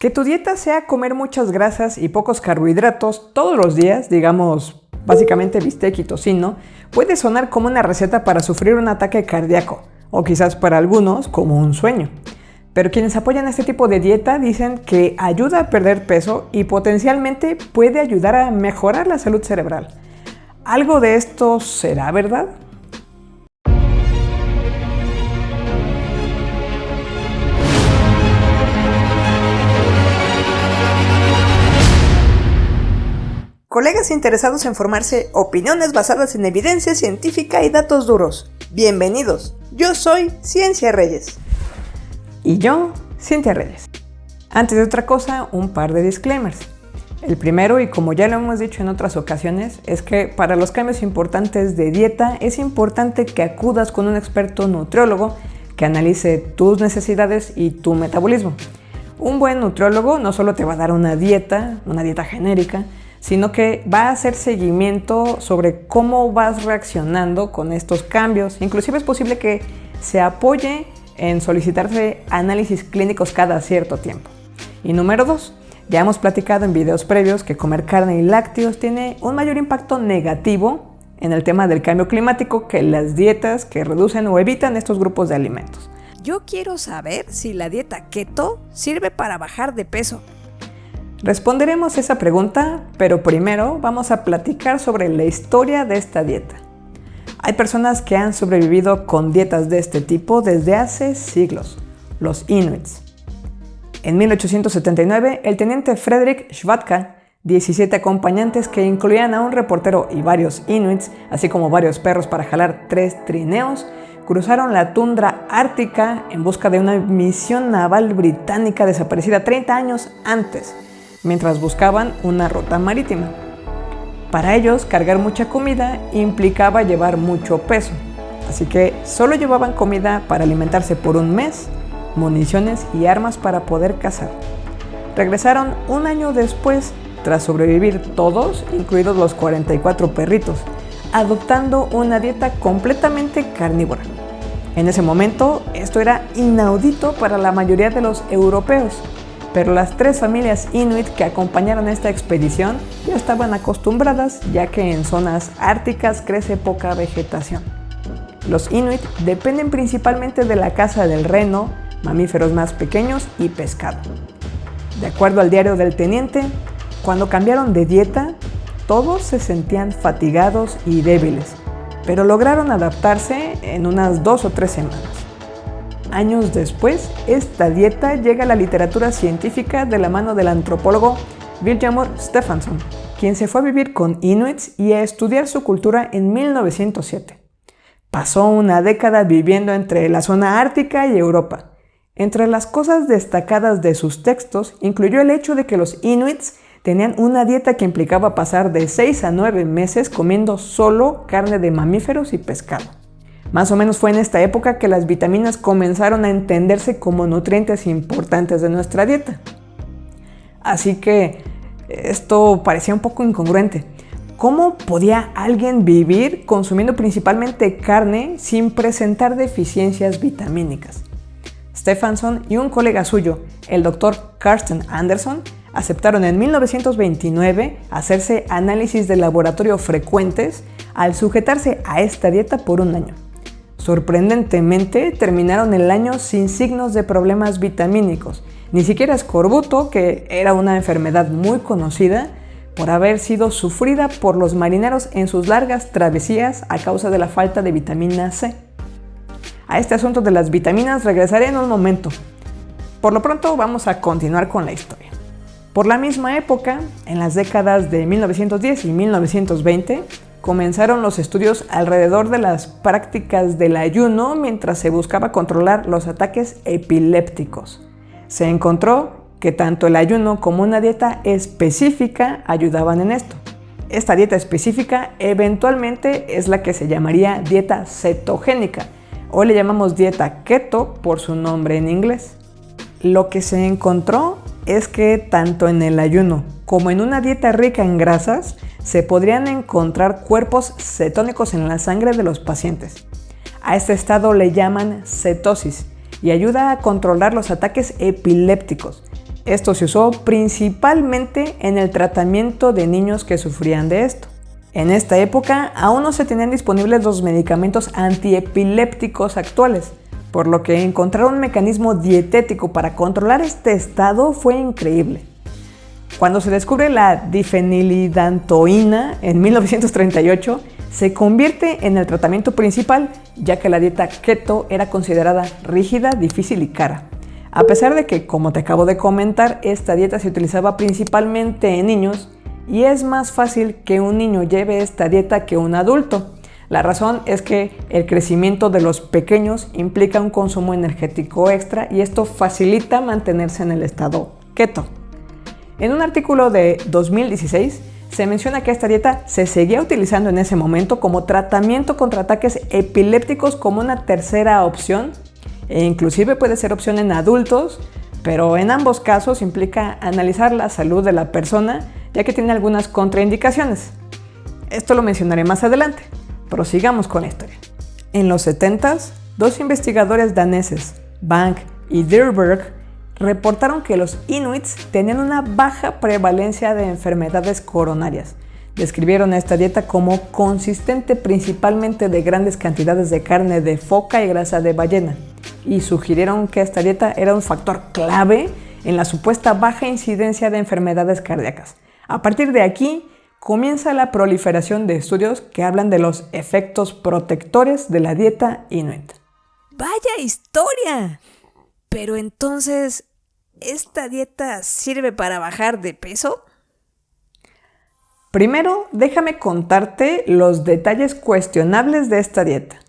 Que tu dieta sea comer muchas grasas y pocos carbohidratos todos los días, digamos básicamente bistec y tocino, puede sonar como una receta para sufrir un ataque cardíaco, o quizás para algunos como un sueño. Pero quienes apoyan este tipo de dieta dicen que ayuda a perder peso y potencialmente puede ayudar a mejorar la salud cerebral. ¿Algo de esto será verdad? Colegas interesados en formarse opiniones basadas en evidencia científica y datos duros. Bienvenidos, yo soy Ciencia Reyes. Y yo, Cintia Reyes. Antes de otra cosa, un par de disclaimers. El primero, y como ya lo hemos dicho en otras ocasiones, es que para los cambios importantes de dieta es importante que acudas con un experto nutriólogo que analice tus necesidades y tu metabolismo. Un buen nutriólogo no solo te va a dar una dieta genérica, sino que va a hacer seguimiento sobre cómo vas reaccionando con estos cambios. Inclusive es posible que se apoye en solicitarse análisis clínicos cada cierto tiempo. Y número 2, ya hemos platicado en videos previos que comer carne y lácteos tiene un mayor impacto negativo en el tema del cambio climático que las dietas que reducen o evitan estos grupos de alimentos. Yo quiero saber si la dieta keto sirve para bajar de peso. Responderemos esa pregunta, pero primero vamos a platicar sobre la historia de esta dieta. Hay personas que han sobrevivido con dietas de este tipo desde hace siglos, los Inuits. En 1879, el teniente Frederick Schwatka, 17 acompañantes que incluían a un reportero y varios Inuits, así como varios perros para jalar 3 trineos, cruzaron la tundra ártica en busca de una misión naval británica desaparecida 30 años antes, mientras buscaban una ruta marítima. Para ellos, cargar mucha comida implicaba llevar mucho peso, así que solo llevaban comida para alimentarse por un mes, municiones y armas para poder cazar. Regresaron un año después, tras sobrevivir todos, incluidos los 44 perritos, adoptando una dieta completamente carnívora. En ese momento, esto era inaudito para la mayoría de los europeos, pero las 3 familias Inuit que acompañaron esta expedición ya estaban acostumbradas, ya que en zonas árticas crece poca vegetación. Los Inuit dependen principalmente de la caza del reno, mamíferos más pequeños y pescado. De acuerdo al diario del teniente, cuando cambiaron de dieta, todos se sentían fatigados y débiles, pero lograron adaptarse en unas 2 o 3 semanas. Años después, esta dieta llega a la literatura científica de la mano del antropólogo Vilhjálmur Stefansson, quien se fue a vivir con Inuits y a estudiar su cultura en 1907. Pasó una década viviendo entre la zona ártica y Europa. Entre las cosas destacadas de sus textos incluyó el hecho de que los Inuits tenían una dieta que implicaba pasar de 6 a 9 meses comiendo solo carne de mamíferos y pescado. Más o menos fue en esta época que las vitaminas comenzaron a entenderse como nutrientes importantes de nuestra dieta. Así que esto parecía un poco incongruente. ¿Cómo podía alguien vivir consumiendo principalmente carne sin presentar deficiencias vitamínicas? Stefansson y un colega suyo, el Dr. Carsten Anderson, aceptaron en 1929 hacerse análisis de laboratorio frecuentes al sujetarse a esta dieta por un año. Sorprendentemente, terminaron el año sin signos de problemas vitamínicos, ni siquiera escorbuto, que era una enfermedad muy conocida por haber sido sufrida por los marineros en sus largas travesías a causa de la falta de vitamina C. A este asunto de las vitaminas regresaré en un momento. Por lo pronto vamos a continuar con la historia. Por la misma época, en las décadas de 1910 y 1920, comenzaron los estudios alrededor de las prácticas del ayuno mientras se buscaba controlar los ataques epilépticos. Se encontró que tanto el ayuno como una dieta específica ayudaban en esto. Esta dieta específica eventualmente es la que se llamaría dieta cetogénica, o le llamamos dieta keto por su nombre en inglés. Lo que se encontró es que tanto en el ayuno como en una dieta rica en grasas se podrían encontrar cuerpos cetónicos en la sangre de los pacientes. A este estado le llaman cetosis y ayuda a controlar los ataques epilépticos, Esto se usó principalmente en el tratamiento de niños que sufrían de esto. En esta época aún no se tenían disponibles los medicamentos antiepilépticos actuales, por lo que encontrar un mecanismo dietético para controlar este estado fue increíble. Cuando se descubre la difenilidantoína en 1938, se convierte en el tratamiento principal, ya que la dieta keto era considerada rígida, difícil y cara. A pesar de que, como te acabo de comentar, esta dieta se utilizaba principalmente en niños y es más fácil que un niño lleve esta dieta que un adulto. La razón es que el crecimiento de los pequeños implica un consumo energético extra y esto facilita mantenerse en el estado keto. En un artículo de 2016 se menciona que esta dieta se seguía utilizando en ese momento como tratamiento contra ataques epilépticos como una tercera opción e inclusive puede ser opción en adultos, pero en ambos casos implica analizar la salud de la persona ya que tiene algunas contraindicaciones. Esto lo mencionaré más adelante. Prosigamos con la historia. En los 70s, dos investigadores daneses, Bang y Dyrberg, reportaron que los inuits tenían una baja prevalencia de enfermedades coronarias. Describieron esta dieta como consistente principalmente de grandes cantidades de carne de foca y grasa de ballena, y sugirieron que esta dieta era un factor clave en la supuesta baja incidencia de enfermedades cardíacas. A partir de aquí, comienza la proliferación de estudios que hablan de los efectos protectores de la dieta inuit. ¡Vaya historia! Pero entonces, ¿esta dieta sirve para bajar de peso? Primero, déjame contarte los detalles cuestionables de esta dieta.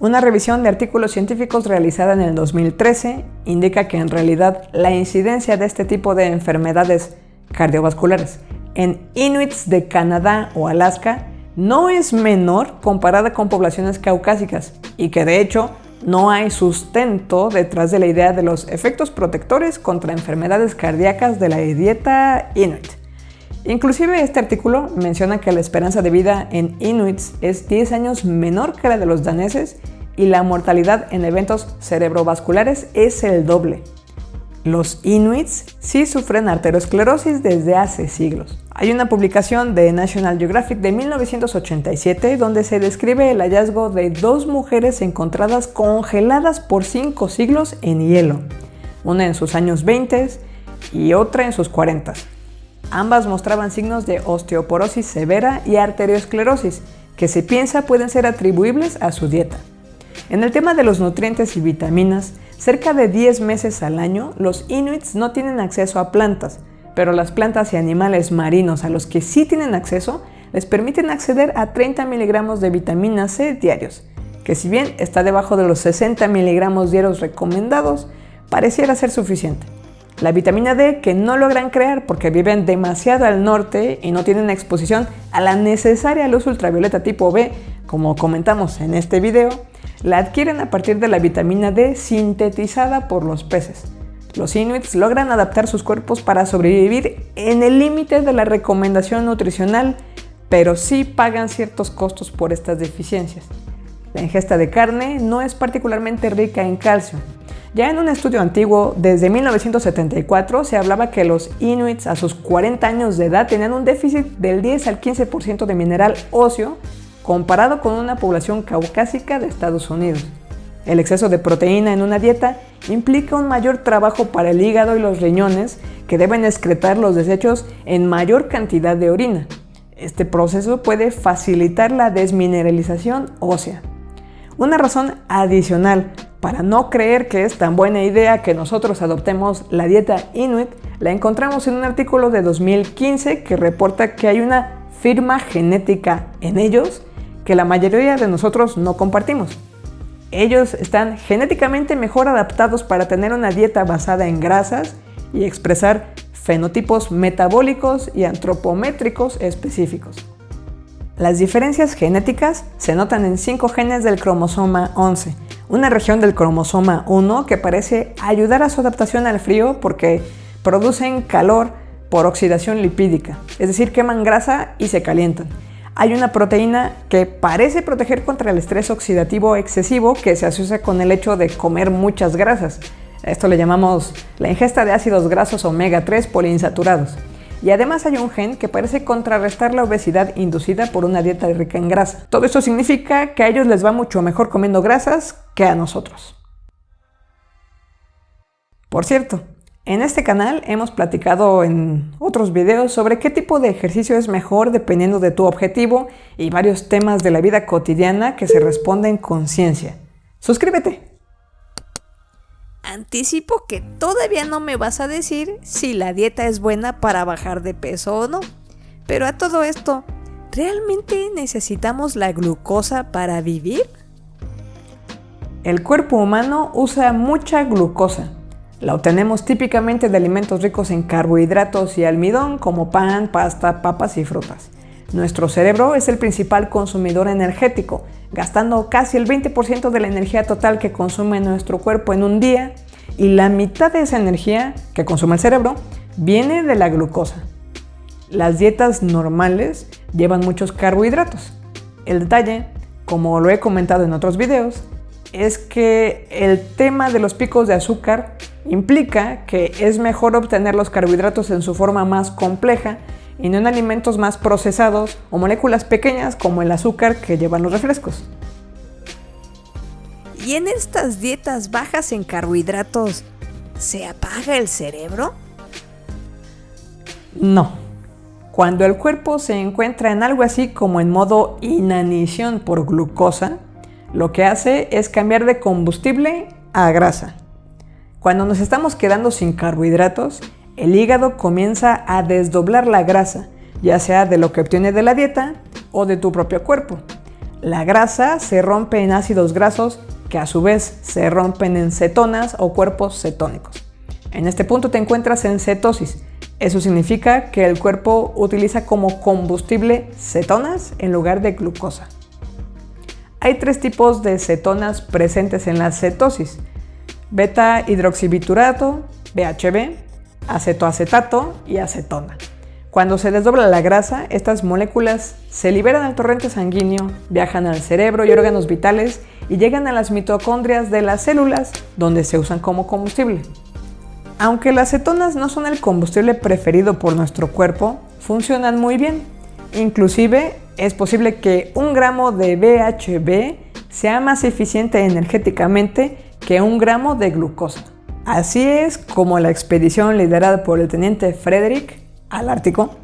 Una revisión de artículos científicos realizada en el 2013 indica que en realidad la incidencia de este tipo de enfermedades cardiovasculares en inuits de Canadá o Alaska no es menor comparada con poblaciones caucásicas y que de hecho no hay sustento detrás de la idea de los efectos protectores contra enfermedades cardíacas de la dieta inuit. Inclusive este artículo menciona que la esperanza de vida en inuits es 10 años menor que la de los daneses y la mortalidad en eventos cerebrovasculares es el doble. Los inuits sí sufren arteriosclerosis desde hace siglos. Hay una publicación de National Geographic de 1987 donde se describe el hallazgo de dos mujeres encontradas congeladas por 5 siglos en hielo, una en sus años 20 y otra en sus 40. Ambas mostraban signos de osteoporosis severa y arteriosclerosis, que se piensa pueden ser atribuibles a su dieta. En el tema de los nutrientes y vitaminas, cerca de 10 meses al año, los inuits no tienen acceso a plantas, pero las plantas y animales marinos a los que sí tienen acceso les permiten acceder a 30 miligramos de vitamina C diarios, que si bien está debajo de los 60 miligramos diarios recomendados, pareciera ser suficiente. La vitamina D, que no logran crear porque viven demasiado al norte y no tienen exposición a la necesaria luz ultravioleta tipo B, como comentamos en este video, la adquieren a partir de la vitamina D sintetizada por los peces. Los inuits logran adaptar sus cuerpos para sobrevivir en el límite de la recomendación nutricional, pero sí pagan ciertos costos por estas deficiencias. La ingesta de carne no es particularmente rica en calcio. Ya en un estudio antiguo, desde 1974, se hablaba que los inuits a sus 40 años de edad tenían un déficit del 10 al 15% de mineral óseo comparado con una población caucásica de Estados Unidos. El exceso de proteína en una dieta implica un mayor trabajo para el hígado y los riñones, que deben excretar los desechos en mayor cantidad de orina. Este proceso puede facilitar la desmineralización ósea. Una razón adicional para no creer que es tan buena idea que nosotros adoptemos la dieta inuit la encontramos en un artículo de 2015 que reporta que hay una firma genética en ellos que la mayoría de nosotros no compartimos. Ellos están genéticamente mejor adaptados para tener una dieta basada en grasas y expresar fenotipos metabólicos y antropométricos específicos. Las diferencias genéticas se notan en 5 genes del cromosoma 11, una región del cromosoma 1 que parece ayudar a su adaptación al frío porque producen calor por oxidación lipídica, es decir, queman grasa y se calientan. Hay una proteína que parece proteger contra el estrés oxidativo excesivo que se asocia con el hecho de comer muchas grasas. Esto le llamamos la ingesta de ácidos grasos omega 3 poliinsaturados. Y además hay un gen que parece contrarrestar la obesidad inducida por una dieta rica en grasa. Todo esto significa que a ellos les va mucho mejor comiendo grasas que a nosotros. Por cierto, en este canal hemos platicado en otros videos sobre qué tipo de ejercicio es mejor dependiendo de tu objetivo y varios temas de la vida cotidiana que se responden con ciencia. ¡Suscríbete! Anticipo que todavía no me vas a decir si la dieta es buena para bajar de peso o no. Pero a todo esto, ¿realmente necesitamos la glucosa para vivir? El cuerpo humano usa mucha glucosa. La obtenemos típicamente de alimentos ricos en carbohidratos y almidón como pan, pasta, papas y frutas. Nuestro cerebro es el principal consumidor energético, gastando casi el 20% de la energía total que consume nuestro cuerpo en un día, y la mitad de esa energía que consume el cerebro viene de la glucosa. Las dietas normales llevan muchos carbohidratos. El detalle, como lo he comentado en otros videos, es que el tema de los picos de azúcar implica que es mejor obtener los carbohidratos en su forma más compleja y no en alimentos más procesados o moléculas pequeñas como el azúcar que llevan los refrescos. ¿Y en estas dietas bajas en carbohidratos se apaga el cerebro? No. Cuando el cuerpo se encuentra en algo así como en modo inanición por glucosa, lo que hace es cambiar de combustible a grasa. Cuando nos estamos quedando sin carbohidratos, el hígado comienza a desdoblar la grasa, ya sea de lo que obtiene de la dieta o de tu propio cuerpo. La grasa se rompe en ácidos grasos que a su vez se rompen en cetonas o cuerpos cetónicos. En este punto te encuentras en cetosis. Eso significa que el cuerpo utiliza como combustible cetonas en lugar de glucosa. Hay 3 tipos de cetonas presentes en la cetosis: beta hidroxibutirato, BHB, acetoacetato y acetona. Cuando se desdobla la grasa, estas moléculas se liberan al torrente sanguíneo, viajan al cerebro y órganos vitales y llegan a las mitocondrias de las células, donde se usan como combustible. Aunque las cetonas no son el combustible preferido por nuestro cuerpo, funcionan muy bien. Inclusive, es posible que 1 gramo de BHB sea más eficiente energéticamente que 1 gramo de glucosa. Así es como la expedición liderada por el teniente Frederick al Ártico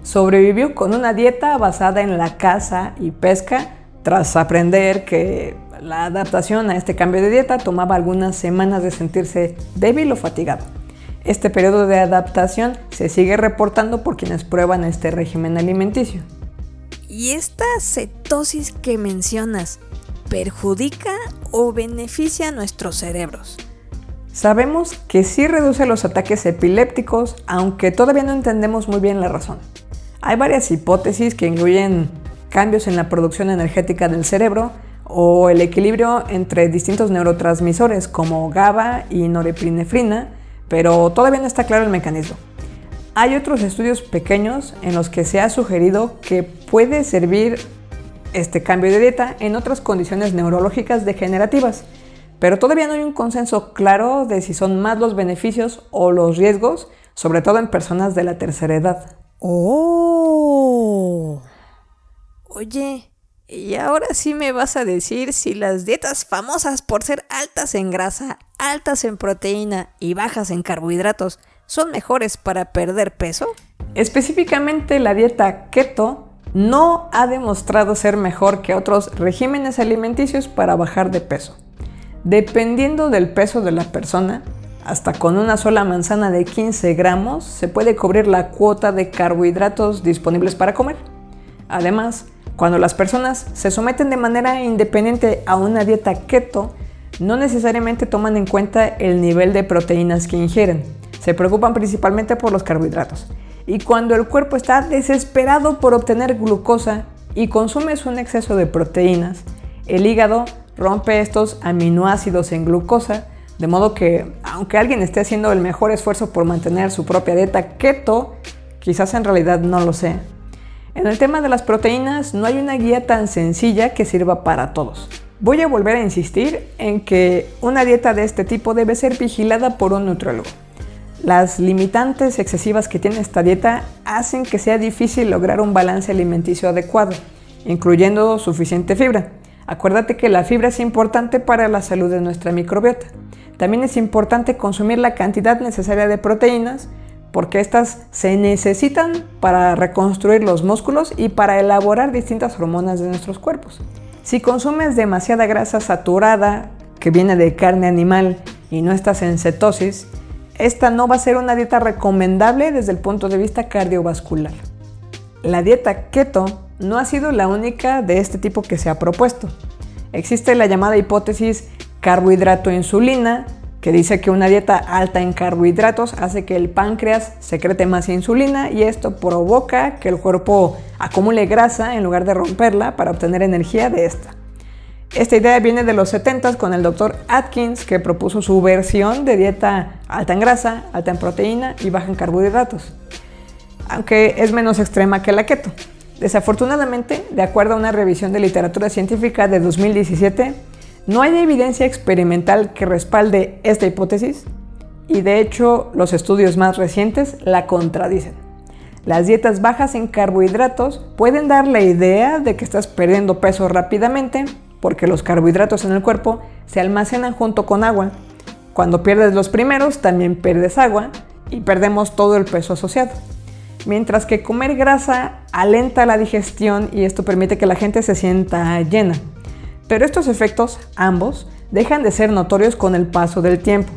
sobrevivió con una dieta basada en la caza y pesca, tras aprender que la adaptación a este cambio de dieta tomaba algunas semanas de sentirse débil o fatigado. Este periodo de adaptación se sigue reportando por quienes prueban este régimen alimenticio. ¿Y esta cetosis que mencionas perjudica o beneficia a nuestros cerebros? Sabemos que sí reduce los ataques epilépticos, aunque todavía no entendemos muy bien la razón. Hay varias hipótesis que incluyen cambios en la producción energética del cerebro o el equilibrio entre distintos neurotransmisores como GABA y norepinefrina, pero todavía no está claro el mecanismo. Hay otros estudios pequeños en los que se ha sugerido que puede servir este cambio de dieta en otras condiciones neurológicas degenerativas, pero todavía no hay un consenso claro de si son más los beneficios o los riesgos, sobre todo en personas de la tercera edad. ¡Oh! Oye, ¿y ahora sí me vas a decir si las dietas famosas por ser altas en grasa, altas en proteína y bajas en carbohidratos son mejores para perder peso? Específicamente la dieta keto no ha demostrado ser mejor que otros regímenes alimenticios para bajar de peso. Dependiendo del peso de la persona, hasta con una sola manzana de 15 gramos se puede cubrir la cuota de carbohidratos disponibles para comer. Además, cuando las personas se someten de manera independiente a una dieta keto, no necesariamente toman en cuenta el nivel de proteínas que ingieren. Se preocupan principalmente por los carbohidratos. Y cuando el cuerpo está desesperado por obtener glucosa y consumes un exceso de proteínas, el hígado rompe estos aminoácidos en glucosa, de modo que, aunque alguien esté haciendo el mejor esfuerzo por mantener su propia dieta keto, quizás en realidad no lo sea. En el tema de las proteínas, no hay una guía tan sencilla que sirva para todos. Voy a volver a insistir en que una dieta de este tipo debe ser vigilada por un nutriólogo. Las limitantes excesivas que tiene esta dieta hacen que sea difícil lograr un balance alimenticio adecuado, incluyendo suficiente fibra. Acuérdate que la fibra es importante para la salud de nuestra microbiota. También es importante consumir la cantidad necesaria de proteínas, porque estas se necesitan para reconstruir los músculos y para elaborar distintas hormonas de nuestros cuerpos. Si consumes demasiada grasa saturada que viene de carne animal y no estás en cetosis, esta no va a ser una dieta recomendable desde el punto de vista cardiovascular. La dieta keto no ha sido la única de este tipo que se ha propuesto. Existe la llamada hipótesis carbohidrato-insulina, que dice que una dieta alta en carbohidratos hace que el páncreas secrete más insulina y esto provoca que el cuerpo acumule grasa en lugar de romperla para obtener energía de esta. Esta idea viene de los 70s con el Dr. Atkins, que propuso su versión de dieta alta en grasa, alta en proteína y baja en carbohidratos, aunque es menos extrema que la keto. Desafortunadamente, de acuerdo a una revisión de literatura científica de 2017, no hay evidencia experimental que respalde esta hipótesis y de hecho los estudios más recientes la contradicen. Las dietas bajas en carbohidratos pueden dar la idea de que estás perdiendo peso rápidamente porque los carbohidratos en el cuerpo se almacenan junto con agua. Cuando pierdes los primeros también pierdes agua y perdemos todo el peso asociado. Mientras que comer grasa alenta la digestión y esto permite que la gente se sienta llena. Pero estos efectos, ambos, dejan de ser notorios con el paso del tiempo.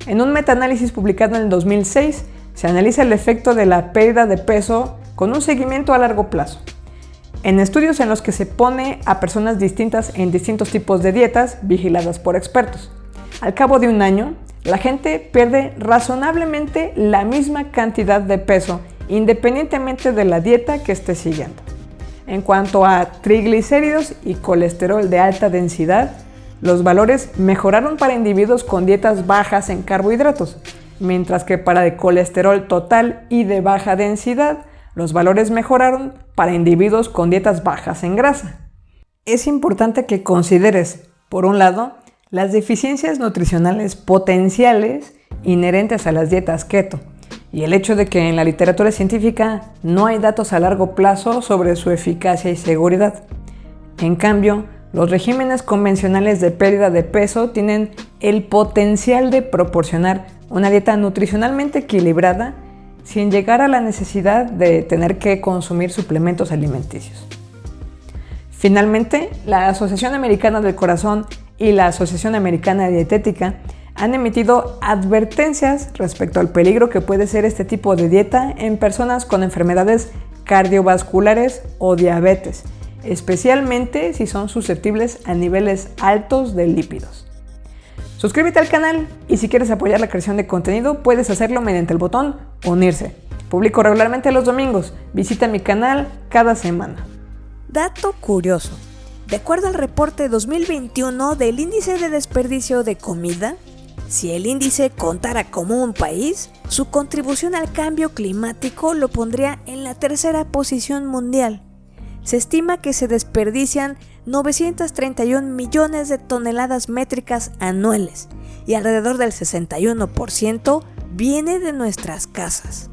En un metaanálisis publicado en el 2006, se analiza el efecto de la pérdida de peso con un seguimiento a largo plazo. En estudios en los que se pone a personas distintas en distintos tipos de dietas vigiladas por expertos. Al cabo de un año, la gente pierde razonablemente la misma cantidad de peso, independientemente de la dieta que esté siguiendo. En cuanto a triglicéridos y colesterol de alta densidad, los valores mejoraron para individuos con dietas bajas en carbohidratos, mientras que para el colesterol total y de baja densidad, los valores mejoraron para individuos con dietas bajas en grasa. Es importante que consideres, por un lado, las deficiencias nutricionales potenciales inherentes a las dietas keto, y el hecho de que en la literatura científica no hay datos a largo plazo sobre su eficacia y seguridad. En cambio, los regímenes convencionales de pérdida de peso tienen el potencial de proporcionar una dieta nutricionalmente equilibrada sin llegar a la necesidad de tener que consumir suplementos alimenticios. Finalmente, la Asociación Americana del Corazón y la Asociación Americana de Dietética han emitido advertencias respecto al peligro que puede ser este tipo de dieta en personas con enfermedades cardiovasculares o diabetes, especialmente si son susceptibles a niveles altos de lípidos. Suscríbete al canal y si quieres apoyar la creación de contenido puedes hacerlo mediante el botón unirse. Publico regularmente los domingos, visita mi canal cada semana. Dato curioso. De acuerdo al reporte 2021 del Índice de Desperdicio de Comida, si el índice contara como un país, su contribución al cambio climático lo pondría en la tercera posición mundial. Se estima que se desperdician 931 millones de toneladas métricas anuales y alrededor del 61% viene de nuestras casas.